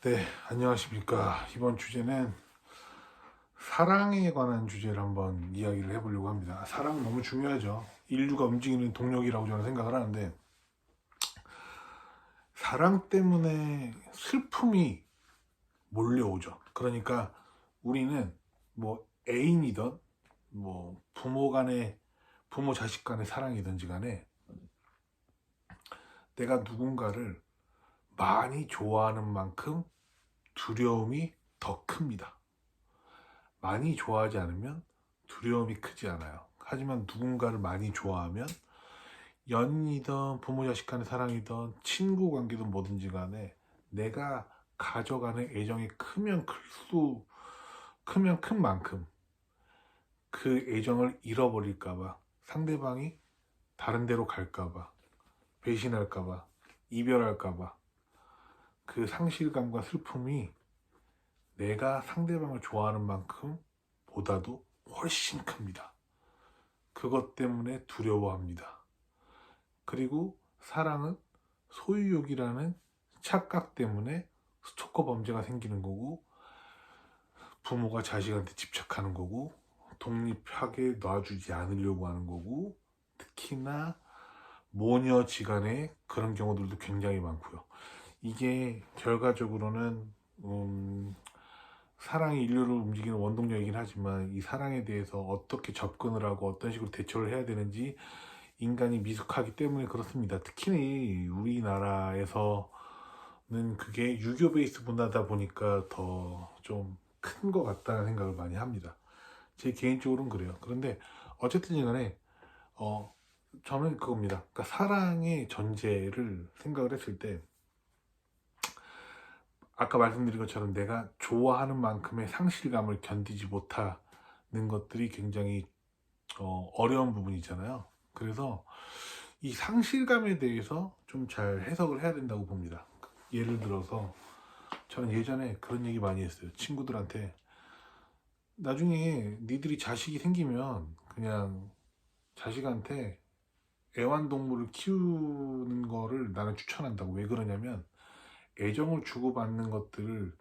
네, 안녕하십니까. 이번 주제는 사랑에 관한 주제를 한번 이야기를 해보려고 합니다. 사랑은 너무 중요하죠. 인류가 움직이는 동력이라고 저는 생각을 하는데, 사랑 때문에 슬픔이 몰려오죠. 그러니까 우리는 뭐 애인이든 뭐 부모 자식 간의 사랑이든지 간에 내가 누군가를 많이 좋아하는 만큼 두려움이 더 큽니다. 많이 좋아하지 않으면 두려움이 크지 않아요. 하지만 누군가를 많이 좋아하면 연인이든 부모 자식 간의 사랑이든 친구 관계든 뭐든지 간에 내가 가져가는 애정이 크면 큰 만큼 그 애정을 잃어버릴까봐, 상대방이 다른 데로 갈까봐, 배신할까봐, 이별할까봐, 그 상실감과 슬픔이 내가 상대방을 좋아하는 만큼 보다도 훨씬 큽니다. 그것 때문에 두려워합니다. 그리고 사랑은 소유욕이라는 착각 때문에 스토커 범죄가 생기는 거고, 부모가 자식한테 집착하는 거고, 독립하게 놔주지 않으려고 하는 거고, 특히나 모녀지간에 그런 경우들도 굉장히 많고요. 이게 결과적으로는 사랑이 인류를 움직이는 원동력이긴 하지만, 이 사랑에 대해서 어떻게 접근을 하고 어떤 식으로 대처를 해야 되는지 인간이 미숙하기 때문에 그렇습니다. 특히 우리나라에서는 그게 유교 베이스 문화다 보니까 더 좀 큰 것 같다는 생각을 많이 합니다. 제 개인적으로는 그래요. 그런데 어쨌든 간에 어, 저는 그겁니다. 그러니까 사랑의 전제를 생각을 했을 때, 아까 말씀드린 것처럼 내가 좋아하는 만큼의 상실감을 견디지 못하는 것들이 굉장히 어려운 부분이잖아요. 그래서 이 상실감에 대해서 좀 잘 해석을 해야 된다고 봅니다. 예를 들어서 저는 예전에 그런 얘기 많이 했어요. 친구들한테 나중에 니들이 자식이 생기면 그냥 자식한테 애완동물을 키우는 거를 나는 추천한다고. 왜 그러냐면 애정을 주고받는 것들을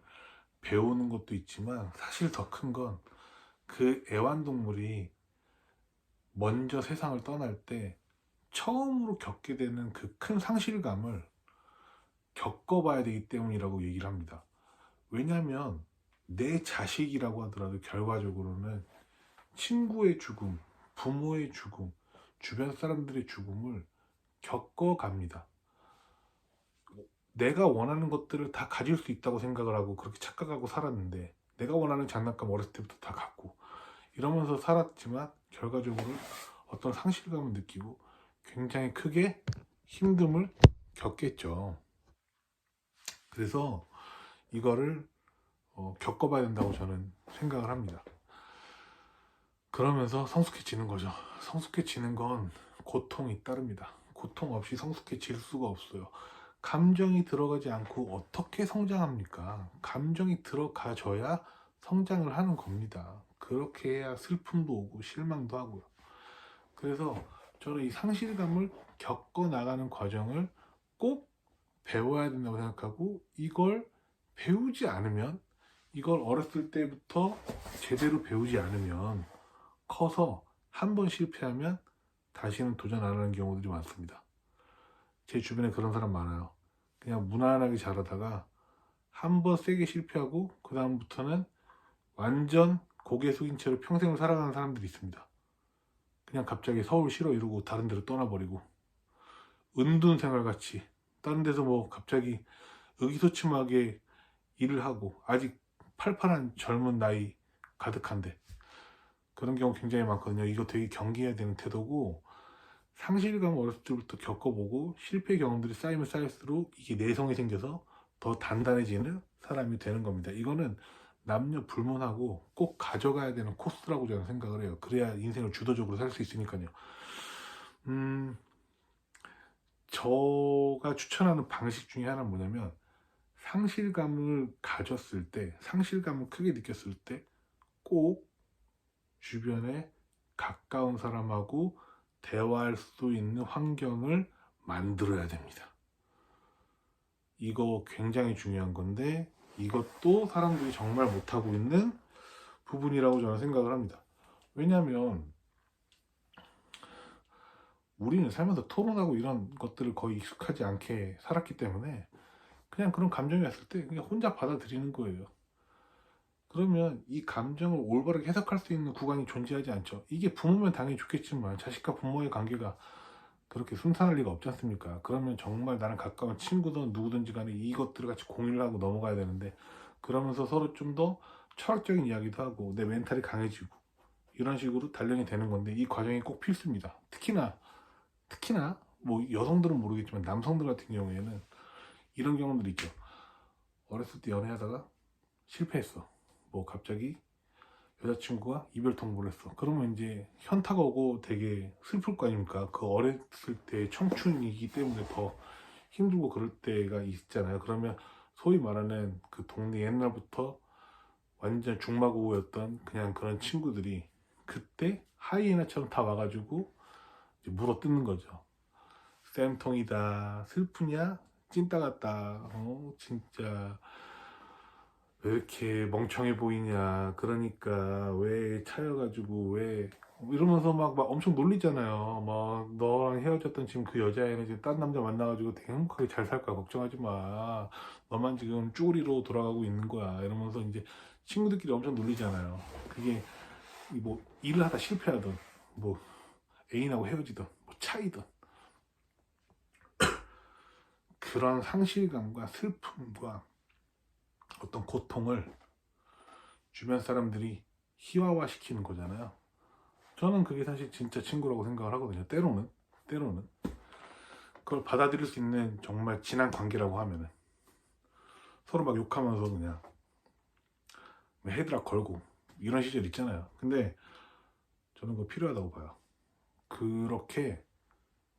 배우는 것도 있지만, 사실 더 큰 건 그 애완동물이 먼저 세상을 떠날 때 처음으로 겪게 되는 그 큰 상실감을 겪어봐야 되기 때문이라고 얘기를 합니다. 왜냐하면 내 자식이라고 하더라도 결과적으로는 친구의 죽음, 부모의 죽음, 주변 사람들의 죽음을 겪어갑니다. 내가 원하는 것들을 다 가질 수 있다고 생각을 하고 그렇게 착각하고 살았는데, 내가 원하는 장난감 어렸을 때부터 다 갖고 이러면서 살았지만 결과적으로 어떤 상실감을 느끼고 굉장히 크게 힘듦을 겪겠죠. 그래서 이거를 겪어봐야 된다고 저는 생각을 합니다. 그러면서 성숙해지는 거죠. 성숙해지는 건 고통이 따릅니다. 고통 없이 성숙해질 수가 없어요. 감정이 들어가지 않고 어떻게 성장합니까? 감정이 들어가져야 성장을 하는 겁니다. 그렇게 해야 슬픔도 오고 실망도 하고요. 그래서 저는 이 상실감을 겪어 나가는 과정을 꼭 배워야 된다고 생각하고, 이걸 배우지 않으면, 이걸 어렸을 때부터 제대로 배우지 않으면 커서 한 번 실패하면 다시는 도전 안 하는 경우들이 많습니다. 제 주변에 그런 사람 많아요. 그냥 무난하게 자라다가 한 번 세게 실패하고 그 다음부터는 완전 고개 숙인 채로 평생을 살아가는 사람들이 있습니다. 그냥 갑자기 서울 싫어 이러고 다른 데로 떠나버리고, 은둔 생활같이 다른 데서 뭐 갑자기 의기소침하게 일을 하고, 아직 팔팔한 젊은 나이 가득한데. 그런 경우 굉장히 많거든요. 이거 되게 경계해야 되는 태도고, 상실감 어렸을 때부터 겪어보고 실패 경험들이 쌓이면 쌓일수록 이게 내성이 생겨서 더 단단해지는 사람이 되는 겁니다. 이거는 남녀 불문하고 꼭 가져가야 되는 코스라고 저는 생각을 해요. 그래야 인생을 주도적으로 살 수 있으니까요. 음, 저가 추천하는 방식 중에 하나는 뭐냐면, 상실감을 가졌을 때, 상실감을 크게 느꼈을 때 꼭 주변에 가까운 사람하고 대화할 수 있는 환경을 만들어야 됩니다. 이거 굉장히 중요한 건데, 이것도 사람들이 정말 못하고 있는 부분이라고 저는 생각을 합니다. 왜냐하면 우리는 살면서 토론하고 이런 것들을 거의 익숙하지 않게 살았기 때문에 그냥 그런 감정이 왔을 때 그냥 혼자 받아들이는 거예요. 그러면 이 감정을 올바르게 해석할 수 있는 구간이 존재하지 않죠. 이게 부모면 당연히 좋겠지만 자식과 부모의 관계가 그렇게 순탄할 리가 없지 않습니까? 그러면 정말 나랑 가까운 친구든 누구든지 간에 이것들을 같이 공유를 하고 넘어가야 되는데, 그러면서 서로 좀 더 철학적인 이야기도 하고 내 멘탈이 강해지고 이런 식으로 단련이 되는 건데, 이 과정이 꼭 필수입니다. 특히나 뭐 여성들은 모르겠지만 남성들 같은 경우에는 이런 경우들 있죠. 어렸을 때 연애하다가 실패했어. 뭐 갑자기 여자친구가 이별 통보를 했어. 그러면 이제 현타가 오고 되게 슬플 거 아닙니까? 그 어렸을 때 청춘이기 때문에 더 힘들고 그럴 때가 있잖아요. 그러면 소위 말하는 그 동네 옛날부터 완전 중마고우였던 그냥 그런 친구들이 그때 하이에나처럼 다 와가지고 이제 물어뜯는 거죠. 쌤통이다, 슬프냐? 찐따 같다. 진짜 왜 이렇게 멍청해 보이냐. 그러니까 왜 차여가지고 왜 이러면서 막 엄청 놀리잖아요. 막 너랑 헤어졌던 지금 그 여자애는 지금 딴 남자 만나가지고 되게 행복하게 잘 살 거야. 걱정하지 마. 너만 지금 쭈구리로 돌아가고 있는 거야. 이러면서 이제 친구들끼리 엄청 놀리잖아요. 그게 뭐 일을 하다 실패하든 뭐 애인하고 헤어지든 뭐 차이든 그런 상실감과 슬픔과 어떤 고통을 주변 사람들이 희화화 시키는 거잖아요. 저는 그게 사실 진짜 친구라고 생각을 하거든요. 때로는 그걸 받아들일 수 있는 정말 진한 관계라고 하면은 서로 막 욕하면서 그냥 헤드락 걸고 이런 시절 있잖아요. 근데 저는 그거 필요하다고 봐요. 그렇게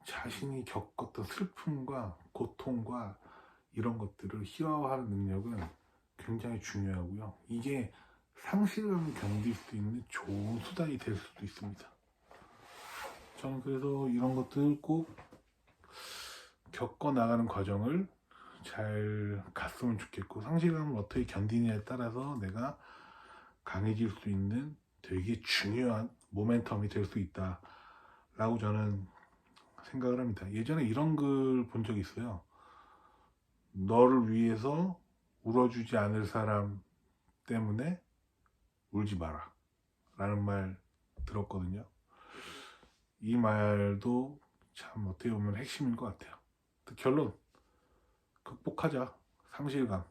자신이 겪었던 슬픔과 고통과 이런 것들을 희화화하는 능력은 굉장히 중요하고요. 이게 상실감을 견딜 수 있는 좋은 수단이 될 수도 있습니다. 저는 그래서 이런 것들 꼭 겪어 나가는 과정을 잘 갔으면 좋겠고, 상실감을 어떻게 견디느냐에 따라서 내가 강해질 수 있는 되게 중요한 모멘텀이 될 수 있다 라고 저는 생각을 합니다. 예전에 이런 글 본 적이 있어요. 너를 위해서 울어주지 않을 사람 때문에 울지 마라 라는 말 들었거든요. 이 말도 참 어떻게 보면 핵심인 것 같아요. 결론, 극복하자. 상실감,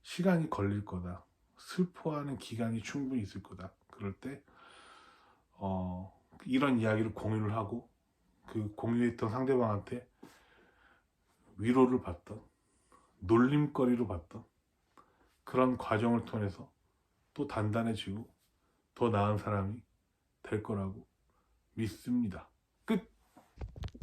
시간이 걸릴 거다. 슬퍼하는 기간이 충분히 있을 거다. 그럴 때 이런 이야기를 공유를 하고 그 공유했던 상대방한테 위로를 받던, 놀림거리로 받던 그런 과정을 통해서 또 단단해지고 더 나은 사람이 될 거라고 믿습니다.